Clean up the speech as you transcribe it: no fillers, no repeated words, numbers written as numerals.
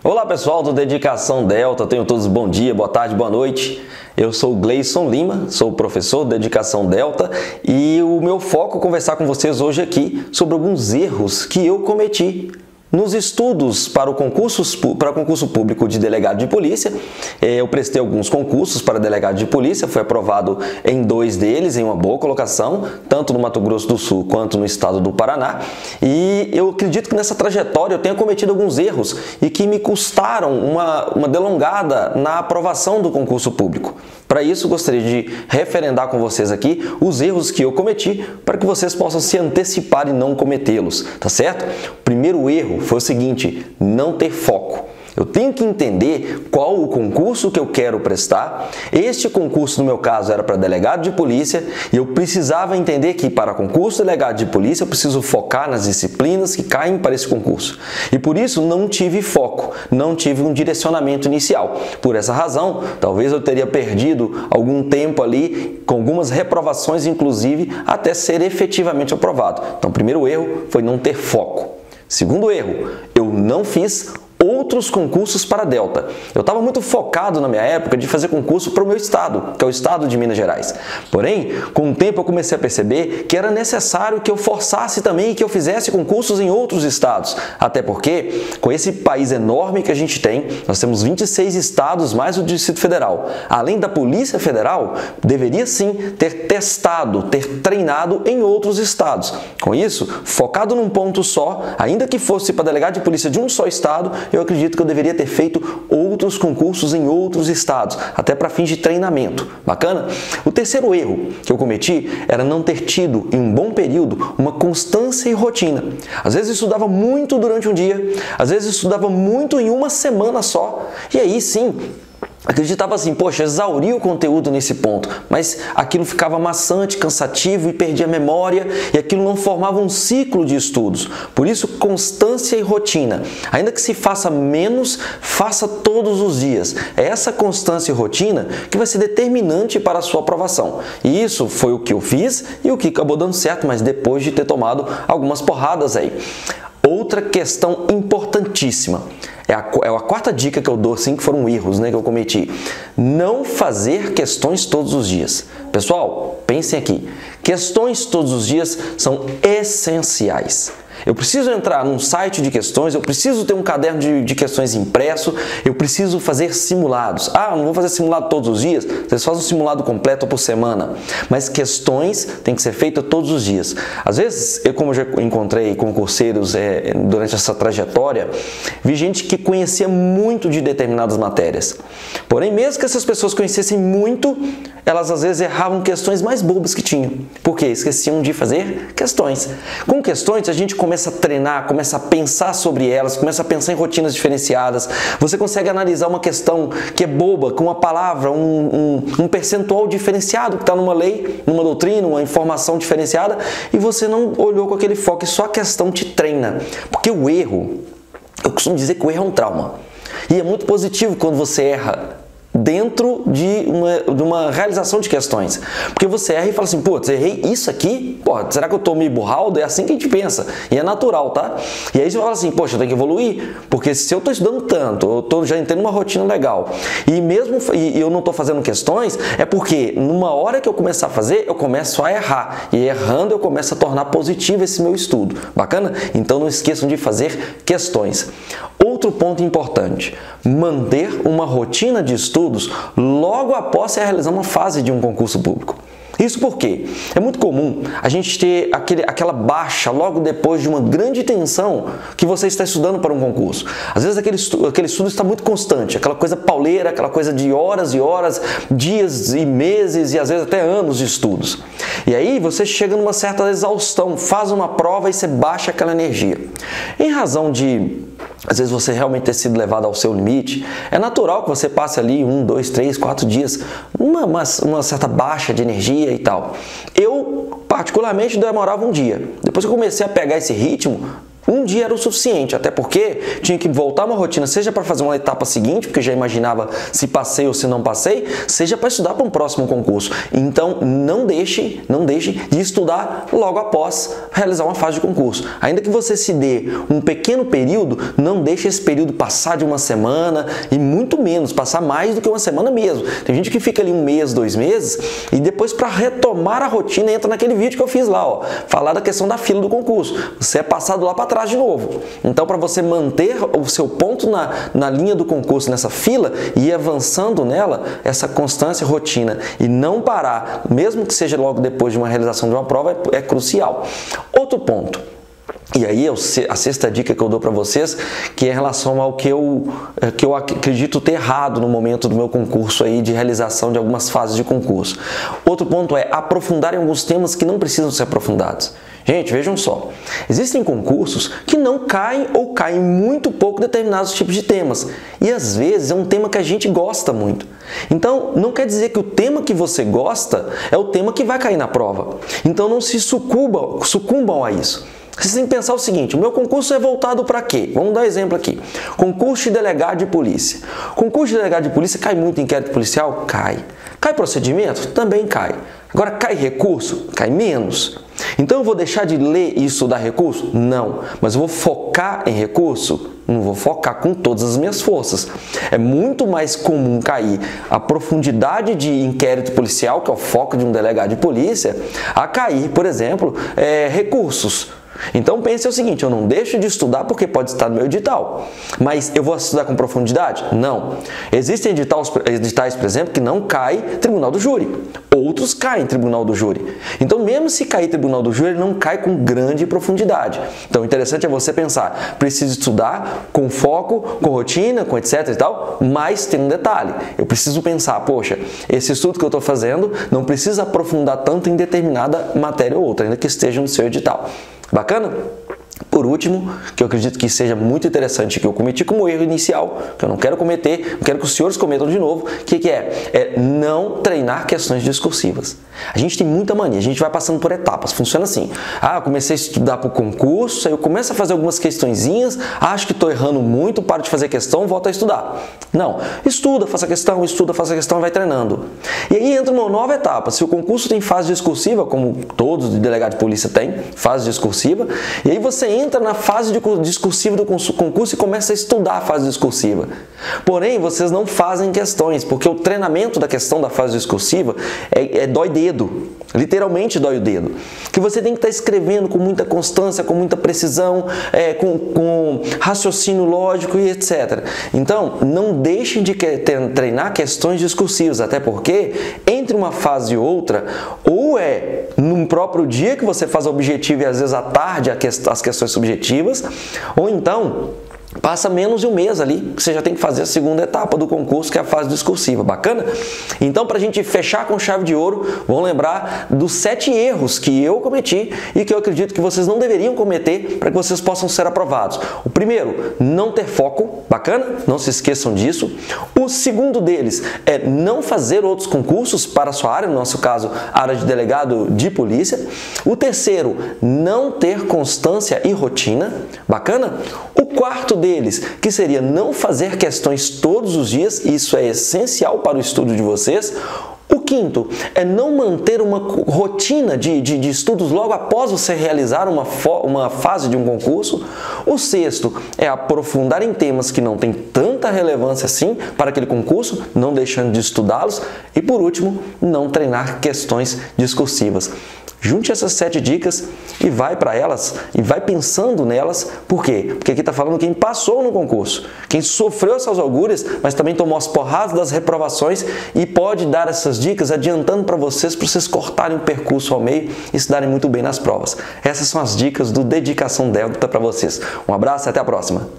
Olá pessoal do Dedicação Delta, tenham todos bom dia, boa tarde, boa noite. Eu sou o Gleison Lima, sou professor de Dedicação Delta e o meu foco é conversar com vocês hoje aqui sobre alguns erros que eu cometi nos estudos para o concurso público de delegado de polícia. Eu prestei alguns concursos para delegado de polícia, fui aprovado em 2 deles, em uma boa colocação, tanto no Mato Grosso do Sul quanto no estado do Paraná. E eu acredito que nessa trajetória eu tenha cometido alguns erros e que me custaram uma delongada na aprovação do concurso público. Para isso, gostaria de referendar com vocês aqui os erros que eu cometi para que vocês possam se antecipar e não cometê-los, tá certo? O primeiro erro foi o seguinte: não ter foco. Eu tenho que entender qual o concurso que eu quero prestar. Este concurso, no meu caso, era para delegado de polícia e eu precisava entender que para concurso de delegado de polícia eu preciso focar nas disciplinas que caem para esse concurso. E por isso não tive foco, não tive um direcionamento inicial. Por essa razão, talvez eu teria perdido algum tempo ali, com algumas reprovações inclusive, até ser efetivamente aprovado. Então, o primeiro erro foi não ter foco. Segundo erro, eu não fiz outros concursos para Delta. Eu estava muito focado na minha época de fazer concurso para o meu estado, que é o estado de Minas Gerais. Porém, com o tempo eu comecei a perceber que era necessário que eu forçasse também e que eu fizesse concursos em outros estados. Até porque, com esse país enorme que a gente tem, nós temos 26 estados mais o Distrito Federal. Além da Polícia Federal, deveria sim ter testado, ter treinado em outros estados. Com isso, focado num ponto só, ainda que fosse para delegado de polícia de um só estado, eu acredito que eu deveria ter feito outros concursos em outros estados, até para fins de treinamento. Bacana? O terceiro erro que eu cometi era não ter tido, em um bom período, uma constância e rotina. Às vezes eu estudava muito durante um dia, às vezes eu estudava muito em uma semana só, e aí sim, acreditava assim, poxa, exauri o conteúdo nesse ponto, mas aquilo ficava maçante, cansativo e perdia a memória e aquilo não formava um ciclo de estudos. Por isso, constância e rotina. Ainda que se faça menos, faça todos os dias. É essa constância e rotina que vai ser determinante para a sua aprovação. E isso foi o que eu fiz e o que acabou dando certo, mas depois de ter tomado algumas porradas aí. Outra questão importantíssima. É a quarta dica que eu dou, assim, que foram erros, que eu cometi. Não fazer questões todos os dias. Pessoal, pensem aqui. Questões todos os dias são essenciais. Eu preciso entrar num site de questões, eu preciso ter um caderno de questões impresso, eu preciso fazer simulados. Ah, não vou fazer simulado todos os dias, vocês fazem um simulado completo por semana. Mas questões têm que ser feitas todos os dias. Às vezes, como eu já encontrei concurseiros durante essa trajetória, vi gente que conhecia muito de determinadas matérias. Porém, mesmo que essas pessoas conhecessem muito, elas às vezes erravam questões mais bobas que tinham. Por quê? Esqueciam de fazer questões. Com questões, a gente começa a treinar, começa a pensar sobre elas, começa a pensar em rotinas diferenciadas. Você consegue analisar uma questão que é boba, com uma palavra, um percentual diferenciado que está numa lei, numa doutrina, uma informação diferenciada, e você não olhou com aquele foco, e só a questão te treina. Porque o erro, eu costumo dizer que o erro é um trauma. E é muito positivo quando você erra dentro de uma realização de questões. Porque você erra e fala assim, putz, errei isso aqui? Pô, será que eu tô meio burraldo? É assim que a gente pensa. E é natural, tá? E aí você fala assim, poxa, eu tenho que evoluir. Porque se eu tô estudando tanto, eu tô já tendo uma rotina legal, e eu não tô fazendo questões, é porque numa hora que eu começar a fazer, eu começo a errar. E errando, eu começo a tornar positivo esse meu estudo. Bacana? Então não esqueçam de fazer questões. Outro ponto importante, manter uma rotina de estudos logo após se realizar uma fase de um concurso público. Isso porque é muito comum a gente ter aquela baixa logo depois de uma grande tensão que você está estudando para um concurso. Às vezes aquele estudo está muito constante, aquela coisa pauleira, aquela coisa de horas e horas, dias e meses e às vezes até anos de estudos. E aí você chega numa certa exaustão, faz uma prova e você baixa aquela energia. Em razão de às vezes você realmente ter sido levado ao seu limite, é natural que você passe ali 1, 2, 3, 4 dias uma certa baixa de energia e tal. Eu, particularmente, demorava um dia. Depois que eu comecei a pegar esse ritmo, Um dia era o suficiente, até porque tinha que voltar uma rotina, seja para fazer uma etapa seguinte, porque já imaginava se passei ou se não passei, seja para estudar para um próximo concurso. Então, não deixe de estudar logo após realizar uma fase de concurso. Ainda que você se dê um pequeno período, não deixe esse período passar de uma semana e muito menos, passar mais do que uma semana mesmo. Tem gente que fica ali 1 mês, 2 meses e depois para retomar a rotina entra naquele vídeo que eu fiz lá, ó, falar da questão da fila do concurso. Você é passado lá para trás de novo. Então, para você manter o seu ponto na linha do concurso, nessa fila, e ir avançando nela, essa constância, rotina, e não parar, mesmo que seja logo depois de uma realização de uma prova, é crucial. Outro ponto. E aí, a sexta dica que eu dou para vocês, que é em relação ao que eu acredito ter errado no momento do meu concurso aí, de realização de algumas fases de concurso. Outro ponto é aprofundar em alguns temas que não precisam ser aprofundados. Gente, vejam só, existem concursos que não caem ou caem muito pouco determinados tipos de temas. E às vezes é um tema que a gente gosta muito. Então, não quer dizer que o tema que você gosta é o tema que vai cair na prova. Então, não se sucumbam a isso. Vocês têm que pensar o seguinte, o meu concurso é voltado para quê? Vamos dar um exemplo aqui. Concurso de delegado de polícia. Concurso de delegado de polícia cai muito inquérito policial? Cai. Cai procedimento? Também cai. Agora, cai recurso? Cai menos. Então, eu vou deixar de ler e estudar recurso? Não. Mas eu vou focar em recurso? Não vou focar com todas as minhas forças. É muito mais comum cair a profundidade de inquérito policial, que é o foco de um delegado de polícia, a cair, por exemplo, recursos. Então pense o seguinte, eu não deixo de estudar porque pode estar no meu edital, mas eu vou estudar com profundidade? Não. Existem editais, por exemplo, que não cai tribunal do júri. Outros caem tribunal do júri. Então, mesmo se cair tribunal do júri, ele não cai com grande profundidade. Então, o interessante é você pensar, preciso estudar com foco, com rotina, com etc e tal, mas tem um detalhe. Eu preciso pensar, poxa, esse estudo que eu estou fazendo não precisa aprofundar tanto em determinada matéria ou outra, ainda que esteja no seu edital. Bacana? Por último, que eu acredito que seja muito interessante, que eu cometi como erro inicial, que eu não quero cometer, não quero que os senhores cometam de novo, que é? É não treinar questões discursivas. A gente tem muita mania, a gente vai passando por etapas, funciona assim. Ah, eu comecei a estudar para o concurso, aí eu começo a fazer algumas questõezinhas, acho que estou errando muito, paro de fazer questão, volto a estudar. Não, estuda, faça questão, e vai treinando. E aí entra uma nova etapa, se o concurso tem fase discursiva, como todos os delegados de polícia têm, fase discursiva, e aí você entra na fase discursiva do concurso e começa a estudar a fase discursiva. Porém, vocês não fazem questões, porque o treinamento da questão da fase discursiva dói dedo, literalmente dói o dedo. Que você tem que estar escrevendo com muita constância, com muita precisão, com raciocínio lógico e etc. Então, não deixem de treinar questões discursivas, até porque entre uma fase e outra, ou é num próprio dia que você faz o objetivo e às vezes à tarde as questões subjetivas, ou então passa menos de um mês ali, você já tem que fazer a segunda etapa do concurso, que é a fase discursiva. Bacana? Então, para a gente fechar com chave de ouro, vamos lembrar dos 7 erros que eu cometi e que eu acredito que vocês não deveriam cometer para que vocês possam ser aprovados. O primeiro, não ter foco. Bacana? Não se esqueçam disso. O segundo deles é não fazer outros concursos para a sua área, no nosso caso, área de delegado de polícia. O terceiro, não ter constância e rotina. Bacana? O quarto deles, que seria não fazer questões todos os dias, isso é essencial para o estudo de vocês. O quinto é não manter uma rotina de estudos logo após você realizar uma fase de um concurso. O sexto é aprofundar em temas que não têm tanta relevância assim para aquele concurso, não deixando de estudá-los. E por último, não treinar questões discursivas. Junte essas 7 dicas e vai para elas e vai pensando nelas. Por quê? Porque aqui está falando quem passou no concurso, quem sofreu essas agúrias, mas também tomou as porradas das reprovações e pode dar essas dicas adiantando para vocês cortarem o percurso ao meio e se darem muito bem nas provas. Essas são as dicas do Dedicação Delta para vocês. Um abraço e até a próxima!